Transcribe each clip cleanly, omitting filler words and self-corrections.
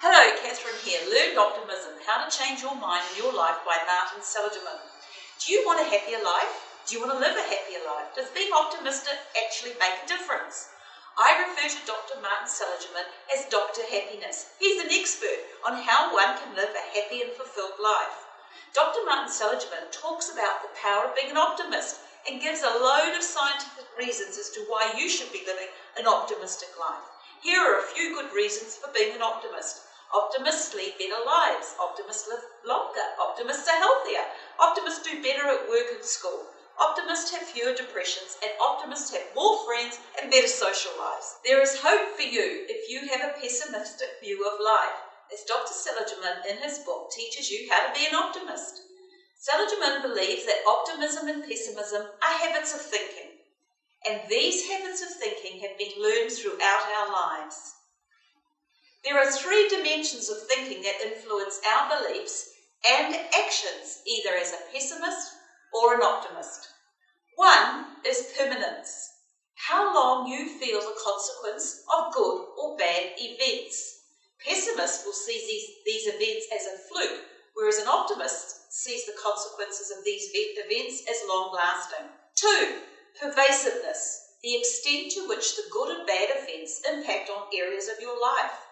Hello, Catherine here. Learned Optimism, How to Change Your Mind and Your Life by Martin Seligman. Do you want a happier life? Do you want to live a happier life? Does being optimistic actually make a difference? I refer to Dr. Martin Seligman as Dr. Happiness. He's an expert on how one can live a happy and fulfilled life. Dr. Martin Seligman talks about the power of being an optimist and gives a load of scientific reasons as to why you should be living an optimistic life. Here are a few good reasons for being an optimist. Optimists lead better lives. Optimists live longer. Optimists are healthier. Optimists do better at work and school. Optimists have fewer depressions, and optimists have more friends and better social lives. There is hope for you if you have a pessimistic view of life, as Dr. Seligman in his book teaches you how to be an optimist. Seligman believes that optimism and pessimism are habits of thinking, and these habits of thinking have been learned throughout our lives. There are three dimensions of thinking that influence our beliefs and actions, either as a pessimist or an optimist. One is permanence, how long you feel the consequence of good or bad events. Pessimists will see these events as a fluke, whereas an optimist sees the consequences of these events as long-lasting. Two, pervasiveness, the extent to which the good and bad events impact on areas of your life.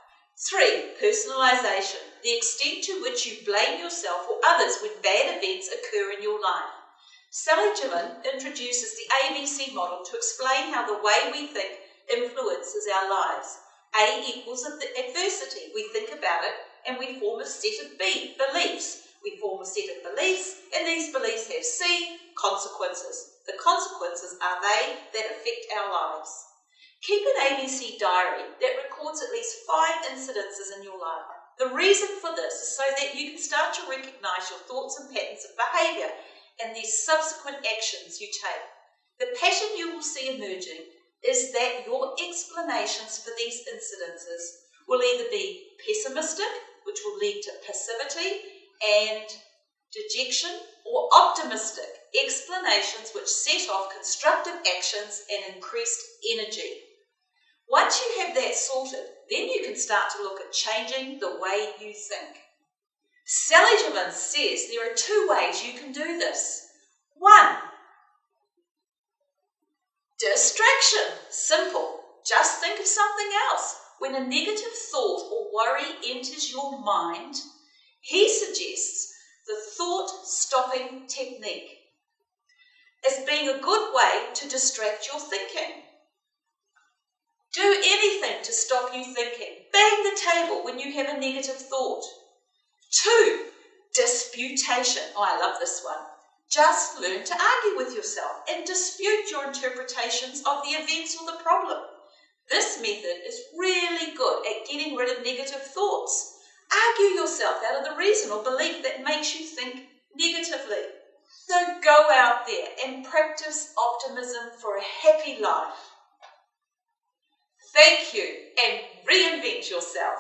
3. Personalisation, the extent to which you blame yourself or others when bad events occur in your life. Seligman introduces the ABC model to explain how the way we think influences our lives. A equals adversity. We think about it and we form a set of beliefs. We form a set of beliefs, and these beliefs have C, consequences. The consequences are they that affect our lives. Keep an ABC diary that records at least 5 incidences in your life. The reason for this is so that you can start to recognise your thoughts and patterns of behaviour and the subsequent actions you take. The pattern you will see emerging is that your explanations for these incidences will either be pessimistic, which will lead to passivity and dejection, or optimistic, explanations which set off constructive actions and increased energy. Once you have that sorted, then you can start to look at changing the way you think. Seligman says there are 2 ways you can do this. 1. Distraction. Simple. Just think of something else. When a negative thought or worry enters your mind, he suggests the thought-stopping technique as being a good way to distract your thinking. Do anything to stop you thinking. Bang the table when you have a negative thought. 2. Disputation. Oh, I love this one. Just learn to argue with yourself and dispute your interpretations of the events or the problem. This method is really good at getting rid of negative thoughts. Argue yourself out of the reason or belief that makes you think negatively. So go out there and practice optimism for a happy life. Thank you, and reinvent yourself.